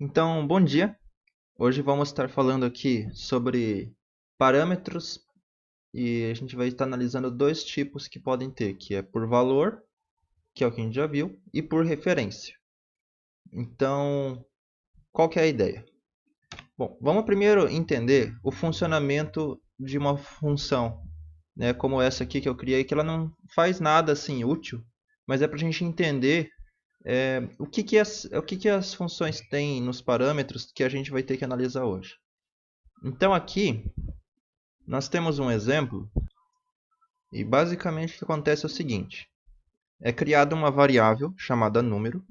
Então, bom dia. Hoje vamos estar falando aqui sobre parâmetros e a gente vai estar analisando dois tipos que podem ter, que é por valor, que é o que a gente já viu, e por referência. Então, qual que é a ideia? Bom, vamos primeiro entender o funcionamento de uma função, né, como essa aqui que eu criei, que ela não faz nada assim útil, mas é para a gente entender o que as funções têm nos parâmetros que a gente vai ter que analisar hoje. Então aqui nós temos um exemplo e basicamente o que acontece é o seguinte: é criada uma variável chamada número,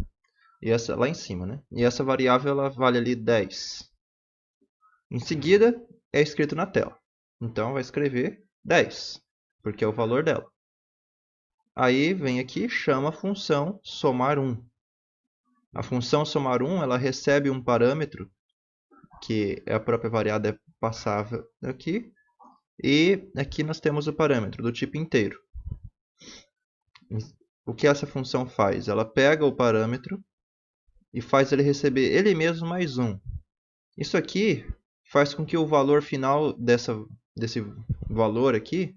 e essa lá em cima, né? E essa variável ela vale ali 10. Em seguida é escrito na tela. Então vai escrever 10, porque é o valor dela. Aí vem aqui, chama a função somar1. A função somar1 ela recebe um parâmetro que é a própria variável passável aqui, e aqui nós temos o parâmetro do tipo inteiro. O que essa função faz? Ela pega o parâmetro e faz ele receber ele mesmo mais 1. Isso aqui faz com que o valor final desse valor aqui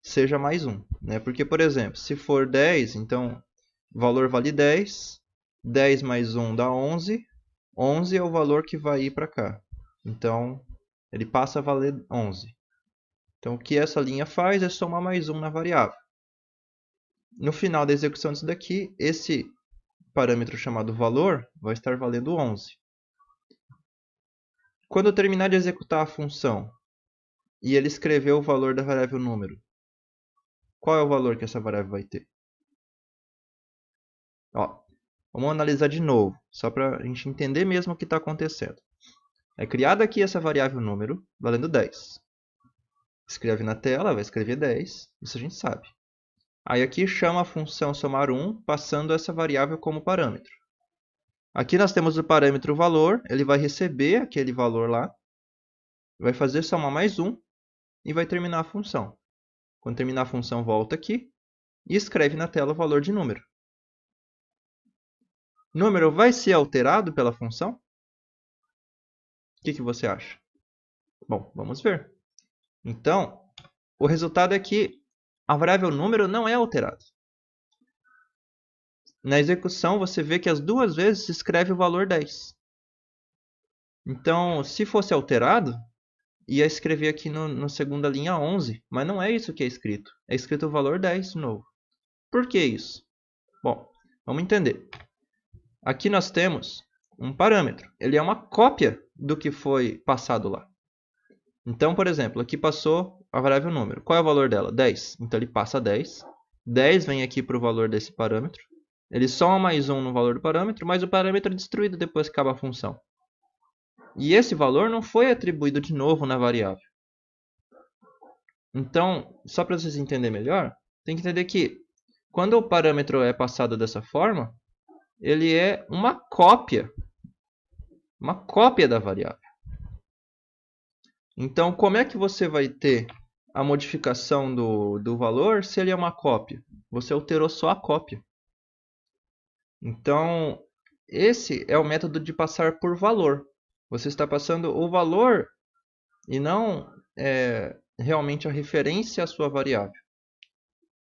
seja mais 1. Né? Porque, por exemplo, se for 10, então o valor vale 10, 10 mais 1 dá 11, 11 é o valor que vai ir para cá. Então, ele passa a valer 11. Então, o que essa linha faz é somar mais 1 na variável. No final da execução disso daqui, esse parâmetro chamado valor vai estar valendo 11. Quando eu terminar de executar a função e ele escrever o valor da variável número, qual é o valor que essa variável vai ter? Ó, vamos analisar de novo, só para a gente entender mesmo o que está acontecendo. É criada aqui essa variável número, valendo 10. Escreve na tela, vai escrever 10, isso a gente sabe. Aí aqui chama a função somar1, passando essa variável como parâmetro. Aqui nós temos o parâmetro valor, ele vai receber aquele valor lá, vai fazer somar mais 1 e vai terminar a função. Quando terminar a função, volta aqui e escreve na tela o valor de número. Número vai ser alterado pela função? O que você acha? Bom, vamos ver. Então, o resultado é que a variável número não é alterada. Na execução, você vê que as duas vezes se escreve o valor 10. Então, se fosse alterado, ia escrever aqui na segunda linha 11, mas não é isso que é escrito. É escrito o valor 10 de novo. Por que isso? Bom, vamos entender. Aqui nós temos um parâmetro. Ele é uma cópia do que foi passado lá. Então, por exemplo, aqui passou a variável número. Qual é o valor dela? 10. Então, ele passa 10. 10 vem aqui para o valor desse parâmetro. Ele soma mais 1 no valor do parâmetro, mas o parâmetro é destruído depois que acaba a função. E esse valor não foi atribuído de novo na variável. Então, só para vocês entenderem melhor, tem que entender que quando o parâmetro é passado dessa forma, ele é uma cópia da variável. Então, como é que você vai ter a modificação do valor se ele é uma cópia? Você alterou só a cópia. Então, esse é o método de passar por valor. Você está passando o valor e não realmente a referência à sua variável.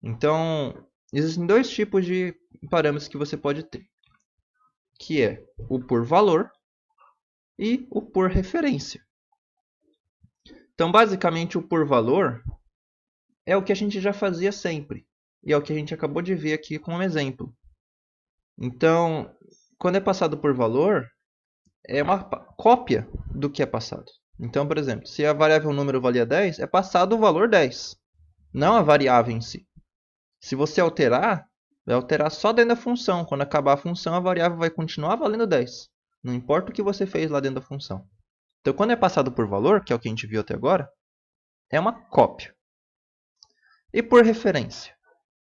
Então, existem dois tipos de parâmetros que você pode ter, que é o por valor e o por referência. Então, basicamente, o por valor é o que a gente já fazia sempre, e é o que a gente acabou de ver aqui com um exemplo. Então, quando é passado por valor, é uma cópia do que é passado. Então, por exemplo, se a variável número valia 10, é passado o valor 10, não a variável em si. Se você alterar, vai alterar só dentro da função. Quando acabar a função, a variável vai continuar valendo 10. Não importa o que você fez lá dentro da função. Então, quando é passado por valor, que é o que a gente viu até agora, é uma cópia. E por referência?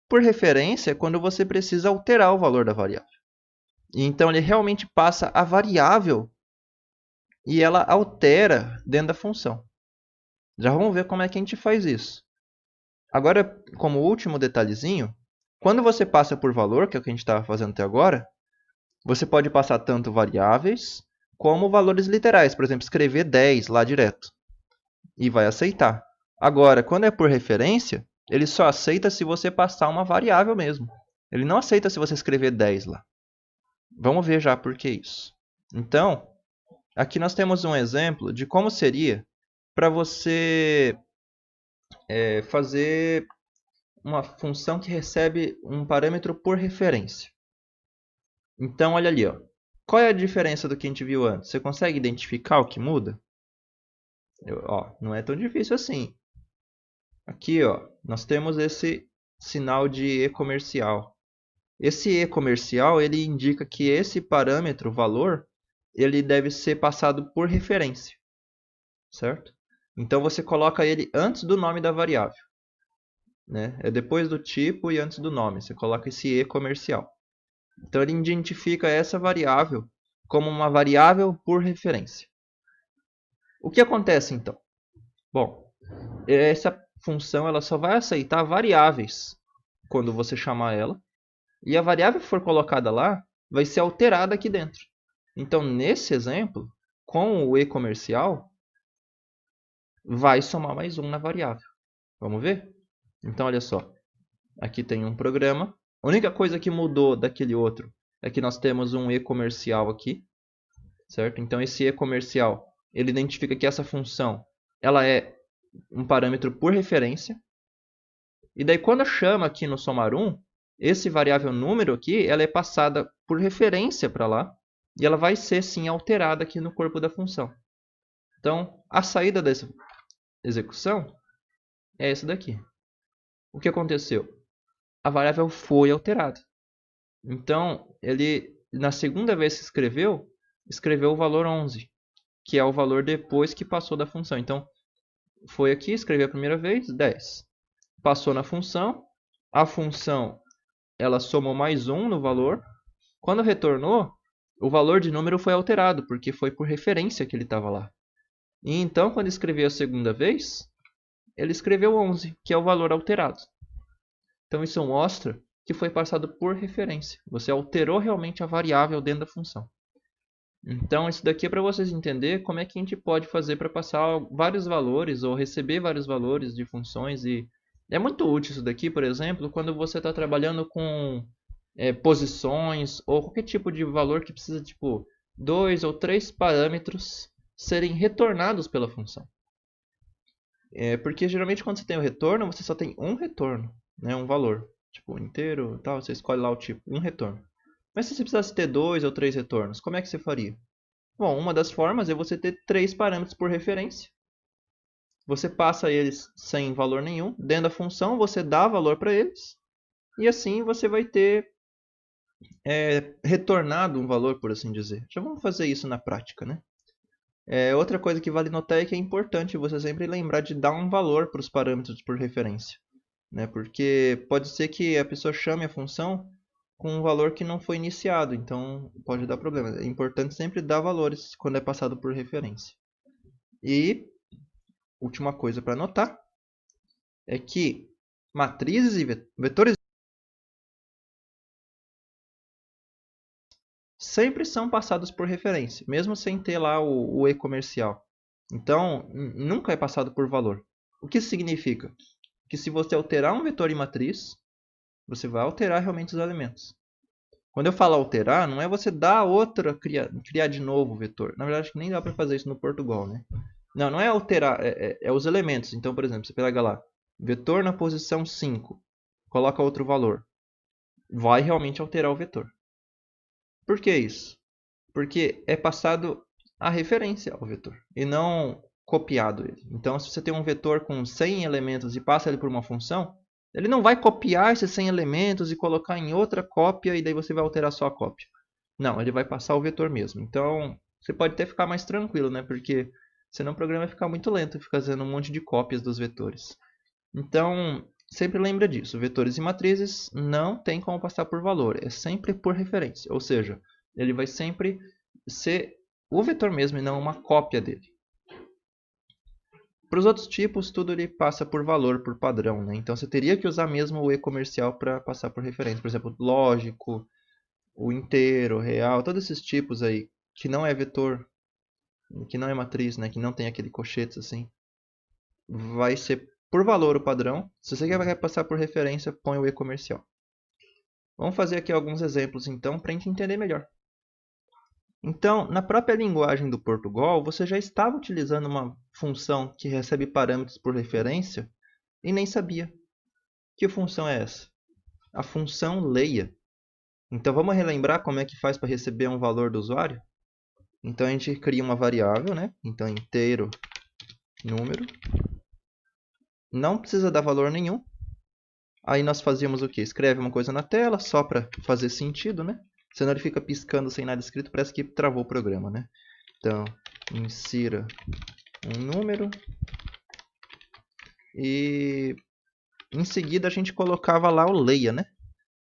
Por referência é quando você precisa alterar o valor da variável. E então, ele realmente passa a variável e ela altera dentro da função. Já vamos ver como é que a gente faz isso. Agora, como último detalhezinho, quando você passa por valor, que é o que a gente estava fazendo até agora, você pode passar tanto variáveis como valores literais, por exemplo, escrever 10 lá direto. E vai aceitar. Agora, quando é por referência, ele só aceita se você passar uma variável mesmo. Ele não aceita se você escrever 10 lá. Vamos ver já por que isso. Então, aqui nós temos um exemplo de como seria para você fazer uma função que recebe um parâmetro por referência. Então, olha ali, ó. Qual é a diferença do que a gente viu antes? Você consegue identificar o que muda? Não é tão difícil assim. Aqui, ó, nós temos esse sinal de e-comercial. Esse e-comercial, ele indica que esse parâmetro, valor, ele deve ser passado por referência, certo? Então, você coloca ele antes do nome da variável, né? É depois do tipo e antes do nome. Você coloca esse e-comercial. Então, ele identifica essa variável como uma variável por referência. O que acontece, então? Bom, essa função ela só vai aceitar variáveis quando você chamar ela. E a variável que for colocada lá vai ser alterada aqui dentro. Então, nesse exemplo, com o e-comercial, vai somar mais um na variável. Vamos ver? Então, olha só. Aqui tem um programa. A única coisa que mudou daquele outro é que nós temos um e-comercial aqui. Certo? Então, esse e-comercial, ele identifica que essa função ela é um parâmetro por referência. E daí, quando chama aqui no somar1, esse variável número aqui, ela é passada por referência para lá. E ela vai ser, sim, alterada aqui no corpo da função. Então, a saída dessa execução é essa daqui. O que aconteceu? A variável foi alterada. Então, ele, na segunda vez que escreveu o valor 11, que é o valor depois que passou da função. Então, foi aqui, escreveu a primeira vez, 10. Passou na função, a função ela somou mais 1 no valor. Quando retornou, o valor de número foi alterado, porque foi por referência que ele estava lá. E então, quando escreveu a segunda vez, ele escreveu 11, que é o valor alterado. Então, isso mostra que foi passado por referência. Você alterou realmente a variável dentro da função. Então, isso daqui é para vocês entenderem como é que a gente pode fazer para passar vários valores ou receber vários valores de funções. E é muito útil isso daqui, por exemplo, quando você está trabalhando com posições ou qualquer tipo de valor que precisa, tipo, 2 ou 3 parâmetros serem retornados pela função. Porque geralmente quando você tem o retorno, você só tem um retorno, né? Um valor, tipo inteiro, tal, você escolhe lá o tipo, um retorno. Mas se você precisasse ter 2 ou 3 retornos, como é que você faria? Bom, uma das formas é você ter 3 parâmetros por referência. Você passa eles sem valor nenhum. Dentro da função, você dá valor para eles. E assim você vai ter retornado um valor, por assim dizer. Já vamos fazer isso na prática, né? Outra coisa que vale notar é que é importante você sempre lembrar de dar um valor para os parâmetros por referência, né? Porque pode ser que a pessoa chame a função com um valor que não foi iniciado, então pode dar problema. É importante sempre dar valores quando é passado por referência. E última coisa para notar é que matrizes e vetores sempre são passados por referência, mesmo sem ter lá o e-comercial. Então, nunca é passado por valor. O que isso significa? Que se você alterar um vetor em matriz, você vai alterar realmente os elementos. Quando eu falo alterar, não é você dar outra, criar de novo o vetor. Na verdade, nem dá para fazer isso no Portugal, né? Não é alterar, é os elementos. Então, por exemplo, você pega lá, vetor na posição 5, coloca outro valor. Vai realmente alterar o vetor. Por que isso? Porque é passado a referência ao vetor e não copiado ele. Então, se você tem um vetor com 100 elementos e passa ele por uma função, ele não vai copiar esses 100 elementos e colocar em outra cópia e daí você vai alterar só a cópia. Não, ele vai passar o vetor mesmo. Então, você pode até ficar mais tranquilo, né? Porque senão o programa vai ficar muito lento e ficar fazendo um monte de cópias dos vetores. Então, sempre lembra disso. Vetores e matrizes não tem como passar por valor. É sempre por referência. Ou seja, ele vai sempre ser o vetor mesmo e não uma cópia dele. Para os outros tipos, tudo ele passa por valor, por padrão, né? Então você teria que usar mesmo o e-comercial para passar por referência. Por exemplo, lógico, o inteiro, real, todos esses tipos aí que não é vetor, que não é matriz, né, que não tem aquele cochetes assim, vai ser por valor o padrão. Se você quer passar por referência, põe o e-comercial. Vamos fazer aqui alguns exemplos então para a gente entender melhor. Então, na própria linguagem do Portugal, você já estava utilizando uma função que recebe parâmetros por referência e nem sabia. Que função é essa? A função leia. Então, vamos relembrar como é que faz para receber um valor do usuário? Então, a gente cria uma variável, né? Então, inteiro, número. Não precisa dar valor nenhum. Aí nós fazíamos o quê? Escreve uma coisa na tela, só para fazer sentido, né? Senão ele fica piscando sem nada escrito, parece que travou o programa, né? Então, insira um número. E em seguida a gente colocava lá o leia, né?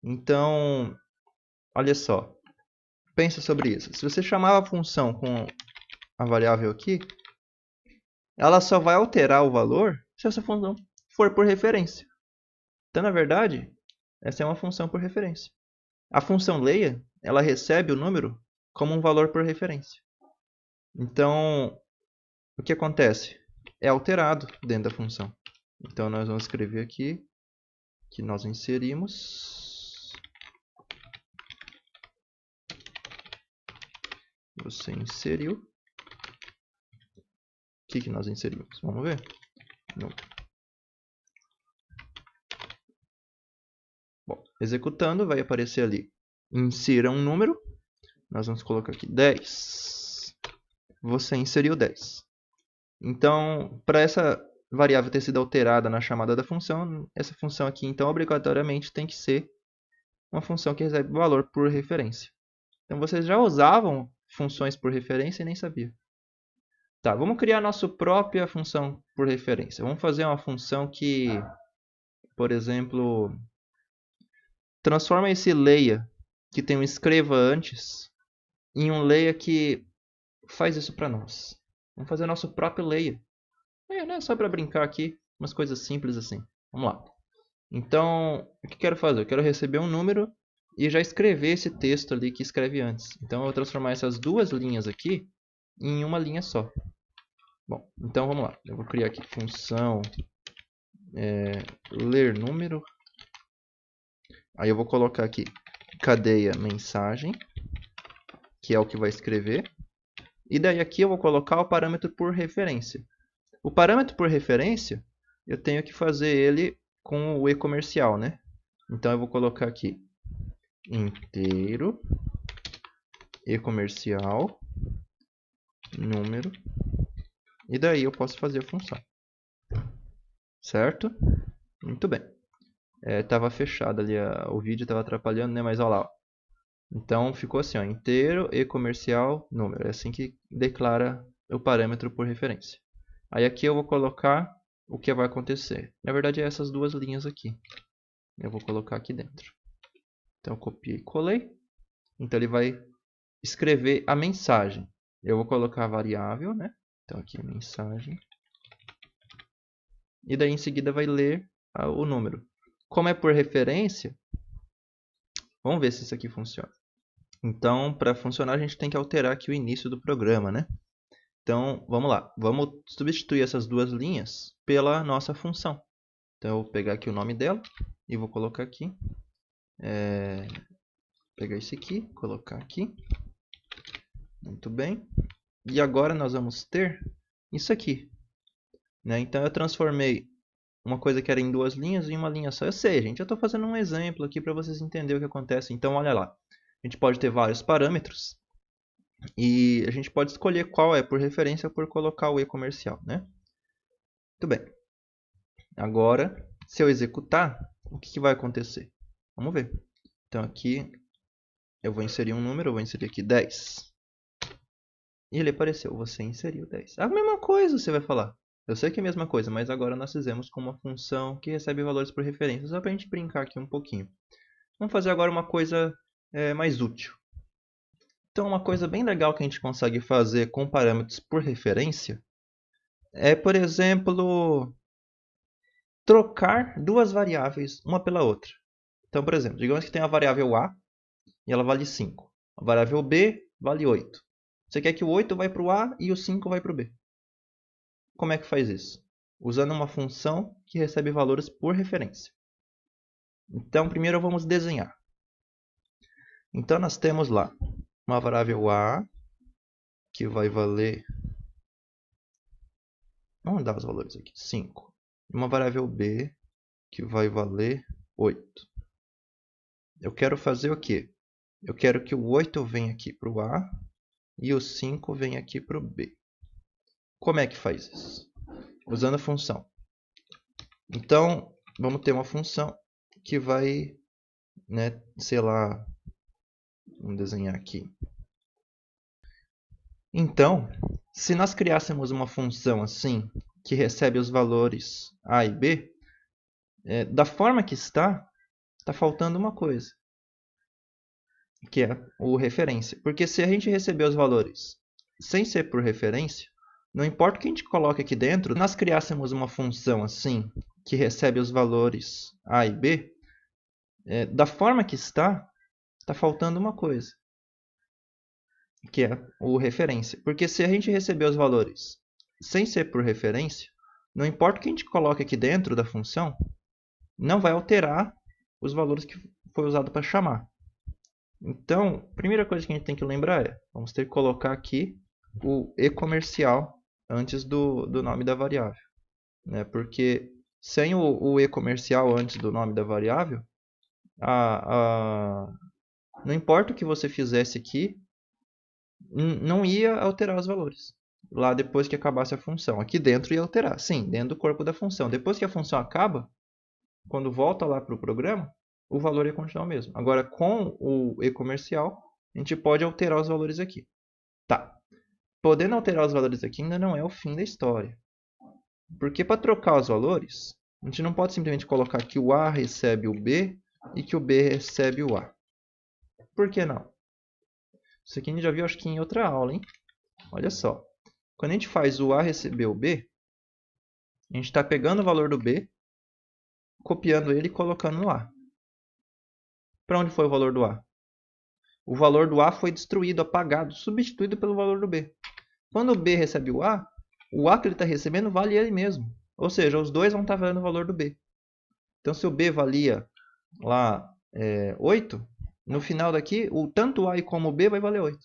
Então, olha só. Pensa sobre isso. Se você chamar a função com a variável aqui, ela só vai alterar o valor se essa função for por referência. Então, na verdade, essa é uma função por referência. A função leia, ela recebe o número como um valor por referência. Então, o que acontece? É alterado dentro da função. Então, nós vamos escrever aqui que nós inserimos. Você inseriu. O que nós inserimos? Vamos ver. Não. Bom, executando, vai aparecer ali. Insira um número. Nós vamos colocar aqui 10. Você inseriu 10. Então, para essa variável ter sido alterada na chamada da função, essa função aqui, então, obrigatoriamente tem que ser uma função que recebe valor por referência. Então, vocês já usavam funções por referência e nem sabiam. Tá, vamos criar a nossa própria função por referência. Vamos fazer uma função que, por exemplo, transforma esse leia, que tem um escreva antes, em um leia que faz isso para nós. Vamos fazer nosso próprio leia. Né? Só para brincar aqui, umas coisas simples assim. Vamos lá. Então, o que eu quero fazer? Eu quero receber um número e já escrever esse texto ali que escreve antes. Então, eu vou transformar essas duas linhas aqui em uma linha só. Bom, então vamos lá. Eu vou criar aqui função ler número. Aí eu vou colocar aqui cadeia mensagem, que é o que vai escrever. E daí aqui eu vou colocar o parâmetro por referência. O parâmetro por referência, eu tenho que fazer ele com o e-comercial, né? Então eu vou colocar aqui inteiro, e-comercial, número. E daí eu posso fazer a função. Certo? Muito bem. Tava fechado ali, o vídeo estava atrapalhando, né? Mas olha lá. Ó. Então ficou assim, ó, inteiro, e-comercial, número. É assim que declara o parâmetro por referência. Aí aqui eu vou colocar o que vai acontecer. Na verdade é essas duas linhas aqui. Eu vou colocar aqui dentro. Então eu copiei e colei. Então ele vai escrever a mensagem. Eu vou colocar a variável, né? Então aqui mensagem. E daí em seguida vai ler o número. Como é por referência, vamos ver se isso aqui funciona. Então, para funcionar, a gente tem que alterar aqui o início do programa, né? Então, vamos lá. Vamos substituir essas duas linhas pela nossa função. Então, eu vou pegar aqui o nome dela e vou colocar aqui. Pegar esse aqui, colocar aqui. Muito bem. E agora nós vamos ter isso aqui. Né? Então, eu transformei uma coisa que era em duas linhas em uma linha só. Eu sei, gente. Eu estou fazendo um exemplo aqui para vocês entenderem o que acontece. Então, olha lá. A gente pode ter vários parâmetros. E a gente pode escolher qual é por referência por colocar o e-comercial, né? Muito bem. Agora, se eu executar, o que vai acontecer? Vamos ver. Então aqui eu vou inserir um número, eu vou inserir aqui 10. E ele apareceu, você inseriu 10. A mesma coisa você vai falar. Eu sei que é a mesma coisa, mas agora nós fizemos com uma função que recebe valores por referência, só para a gente brincar aqui um pouquinho. Vamos fazer agora uma coisa mais útil. Então, uma coisa bem legal que a gente consegue fazer com parâmetros por referência é, por exemplo, trocar duas variáveis uma pela outra. Então, por exemplo, digamos que tem a variável A e ela vale 5. A variável B vale 8. Você quer que o 8 vai para o A e o 5 vai para o B. Como é que faz isso? Usando uma função que recebe valores por referência. Então, primeiro vamos desenhar. Então, nós temos lá uma variável A, que vai valer... Vamos dar os valores aqui, 5. Uma variável B, que vai valer 8. Eu quero fazer o quê? Eu quero que o 8 venha aqui para o A e o 5 venha aqui para o B. Como é que faz isso? Usando a função. Então, vamos ter uma função que vai, sei lá, vamos desenhar aqui. Então, se nós criássemos uma função assim, que recebe os valores A e B, da forma que está faltando uma coisa, que é o referência. Porque se a gente receber os valores sem ser por referência, não importa o que a gente coloque aqui dentro, se nós criássemos uma função assim, que recebe os valores A e B, da forma que está faltando uma coisa, que é o referência. Porque se a gente receber os valores sem ser por referência, não importa o que a gente coloque aqui dentro da função, não vai alterar os valores que foi usado para chamar. Então, a primeira coisa que a gente tem que lembrar vamos ter que colocar aqui o e-comercial antes do nome da variável. Porque sem o e-comercial antes do nome da variável, não importa o que você fizesse aqui, não ia alterar os valores. Lá depois que acabasse a função. Aqui dentro ia alterar, sim, dentro do corpo da função. Depois que a função acaba, quando volta lá para o programa, o valor ia continuar o mesmo. Agora, com o e-comercial, a gente pode alterar os valores aqui. Tá. Podendo alterar os valores aqui ainda não é o fim da história. Porque para trocar os valores, a gente não pode simplesmente colocar que o A recebe o B e que o B recebe o A. Por que não? Isso aqui a gente já viu, acho que em outra aula, hein? Olha só. Quando a gente faz o A receber o B, a gente está pegando o valor do B, copiando ele e colocando no A. Para onde foi o valor do A? O valor do A foi destruído, apagado, substituído pelo valor do B. Quando o B recebe o A que ele está recebendo vale ele mesmo. Ou seja, os dois vão estar valendo o valor do B. Então, se o B valia lá 8, no final daqui, tanto o A como o B vai valer 8.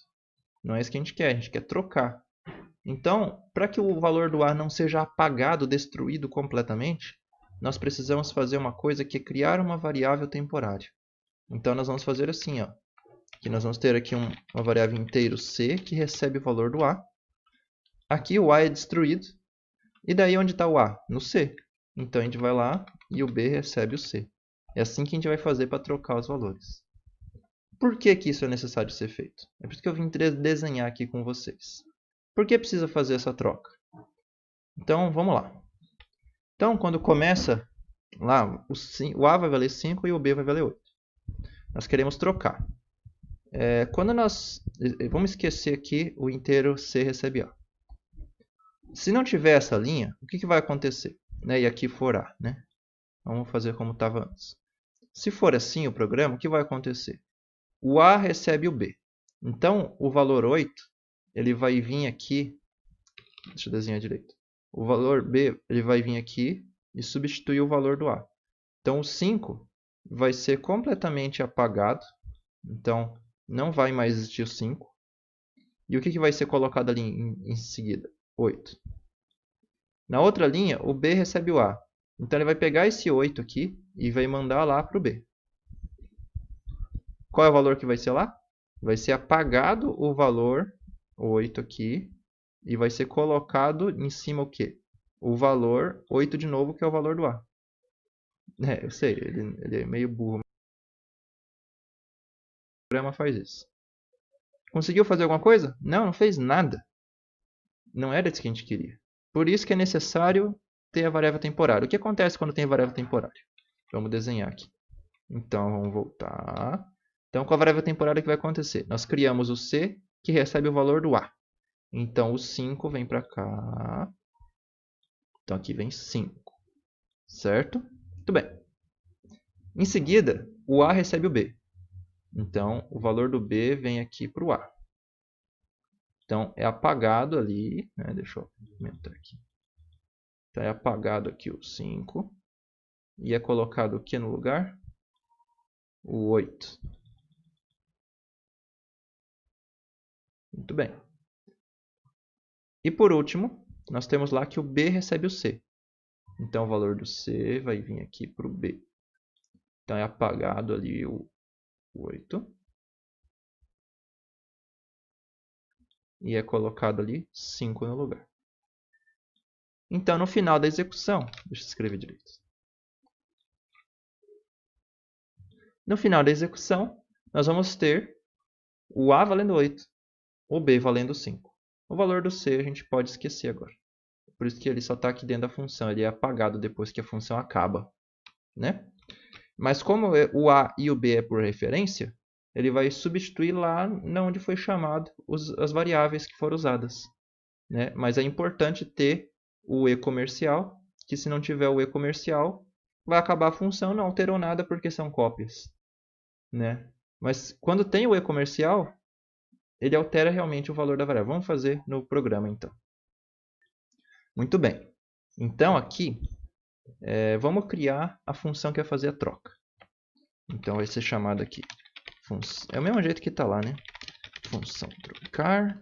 Não é isso que a gente quer trocar. Então, para que o valor do A não seja apagado, destruído completamente, nós precisamos fazer uma coisa que é criar uma variável temporária. Então, nós vamos fazer assim, que nós vamos ter aqui uma variável inteiro C que recebe o valor do A. Aqui o A é destruído. E daí onde está o A? No C. Então a gente vai lá e o B recebe o C. É assim que a gente vai fazer para trocar os valores. Por que isso é necessário ser feito? É por isso que eu vim desenhar aqui com vocês. Por que precisa fazer essa troca? Então vamos lá. Então quando começa lá, o A vai valer 5 e o B vai valer 8. Nós queremos trocar. Quando nós... Vamos esquecer aqui o inteiro C recebe A. Se não tiver essa linha, o que vai acontecer? E aqui for A. Vamos fazer como estava antes. Se for assim o programa, o que vai acontecer? O A recebe o B. Então, o valor 8, ele vai vir aqui... Deixa eu desenhar direito. O valor B, ele vai vir aqui e substituir o valor do A. Então, o 5 vai ser completamente apagado. Então, não vai mais existir o 5. E o que vai ser colocado ali em seguida? 8. Na outra linha, o B recebe o A. Então, ele vai pegar esse 8 aqui e vai mandar lá para o B. Qual é o valor que vai ser lá? Vai ser apagado o valor 8 aqui e vai ser colocado em cima o quê? O valor 8 de novo, que é o valor do A. Eu sei, ele é meio burro. O programa faz isso. Conseguiu fazer alguma coisa? Não fez nada. Não era isso que a gente queria. Por isso que é necessário ter a variável temporária. O que acontece quando tem a variável temporária? Vamos desenhar aqui. Então, vamos voltar. Então, com a variável temporária, o que vai acontecer? Nós criamos o C, que recebe o valor do A. Então, o 5 vem para cá. Então, aqui vem 5. Certo? Muito bem. Em seguida, o A recebe o B. Então, o valor do B vem aqui para o A. Então, é apagado ali, né? Deixa eu aumentar aqui. Então, é apagado aqui o 5. E é colocado o que no lugar? O 8. Muito bem. E por último, nós temos lá que o B recebe o C. Então, o valor do C vai vir aqui para o B. Então, é apagado ali o 8. E é colocado ali 5 no lugar. Então, no final da execução, deixa eu escrever direito. No final da execução, nós vamos ter o A valendo 8, o B valendo 5. O valor do C a gente pode esquecer agora. Por isso que ele só está aqui dentro da função, ele é apagado depois que a função acaba, né? Mas como o A e o B é por referência, ele vai substituir lá onde foi chamado as variáveis que foram usadas, né? Mas é importante ter o E comercial, que se não tiver o E comercial, vai acabar a função, não alterou nada porque são cópias, né? Mas quando tem o E comercial, ele altera realmente o valor da variável. Vamos fazer no programa, então. Muito bem. Então, aqui, vamos criar a função que vai fazer a troca. Então, vai ser chamada aqui. É o mesmo jeito que está lá, né? Função trocar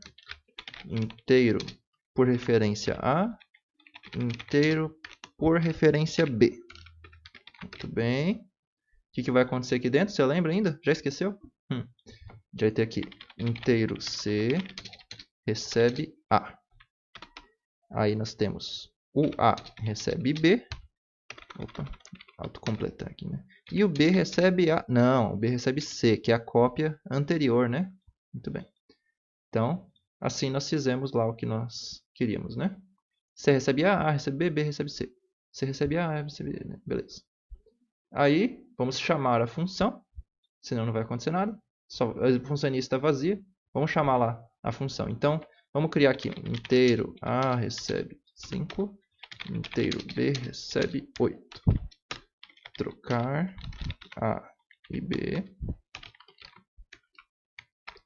inteiro por referência A, inteiro por referência B. Muito bem. O que vai acontecer aqui dentro? Você lembra ainda? Já esqueceu? Já vai ter aqui inteiro C recebe A. Aí nós temos o A recebe B. Opa, autocompletar aqui, né? E o B recebe A. Não, o B recebe C, que é a cópia anterior, né? Muito bem. Então, assim nós fizemos lá o que nós queríamos, né? C recebe A recebe B, B recebe C. C recebe A recebe B, né? Beleza. Aí, vamos chamar a função, senão não vai acontecer nada. Só a função está vazia. Vamos chamar lá a função. Então, vamos criar aqui inteiro A recebe 5, inteiro B recebe 8. Trocar A e B.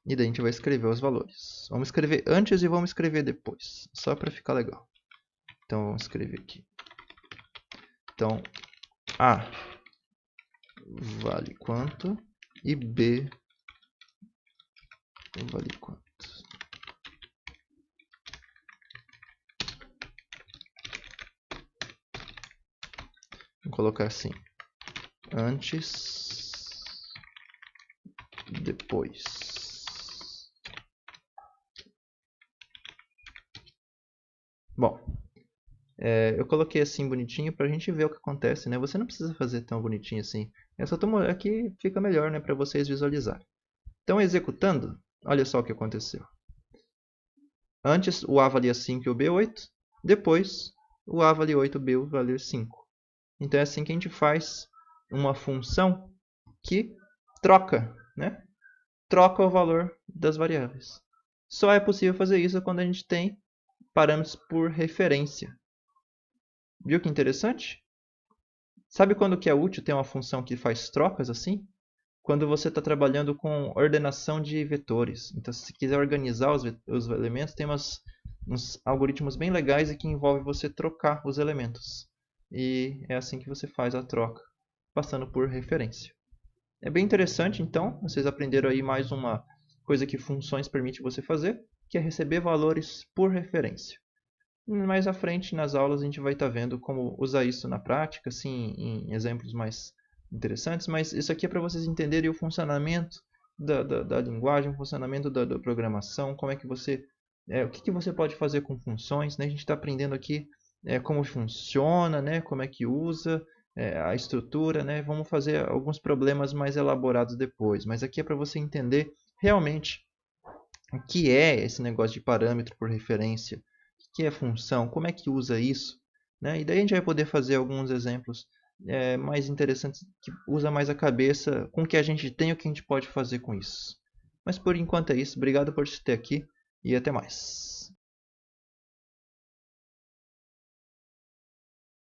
E daí a gente vai escrever os valores. Vamos escrever antes e vamos escrever depois, só para ficar legal. Então, vamos escrever aqui. Então, A vale quanto e B vale quanto. Vou colocar assim. Antes, depois. Bom, eu coloquei assim bonitinho para a gente ver o que acontece, né? Você não precisa fazer tão bonitinho assim. É só aqui fica melhor, né, para vocês visualizarem. Então, executando, olha só o que aconteceu. Antes o A valia 5 e o B 8. Depois o A valia 8 e o B valia 5. Então é assim que a gente faz uma função que troca, né? Troca o valor das variáveis. Só é possível fazer isso quando a gente tem parâmetros por referência. Viu que interessante? Sabe quando que é útil ter uma função que faz trocas assim? Quando você está trabalhando com ordenação de vetores. Então, se quiser organizar os elementos, tem uns algoritmos bem legais e que envolve você trocar os elementos. E é assim que você faz a troca, passando por referência. É bem interessante, então, vocês aprenderam aí mais uma coisa que funções permite você fazer, que é receber valores por referência. Mais à frente, nas aulas, a gente vai estar vendo como usar isso na prática, assim, em exemplos mais interessantes, mas isso aqui é para vocês entenderem o funcionamento da linguagem, o funcionamento da programação, como é que você, o que você pode fazer com funções, né? A gente está aprendendo aqui como funciona, né? Como é que usa, a estrutura, né? Vamos fazer alguns problemas mais elaborados depois, mas aqui é para você entender realmente o que é esse negócio de parâmetro por referência, o que é função, como é que usa isso, né? E daí a gente vai poder fazer alguns exemplos mais interessantes, que usa mais a cabeça com o que a gente tem e o que a gente pode fazer com isso. Mas por enquanto é isso. Obrigado por ter aqui e até mais.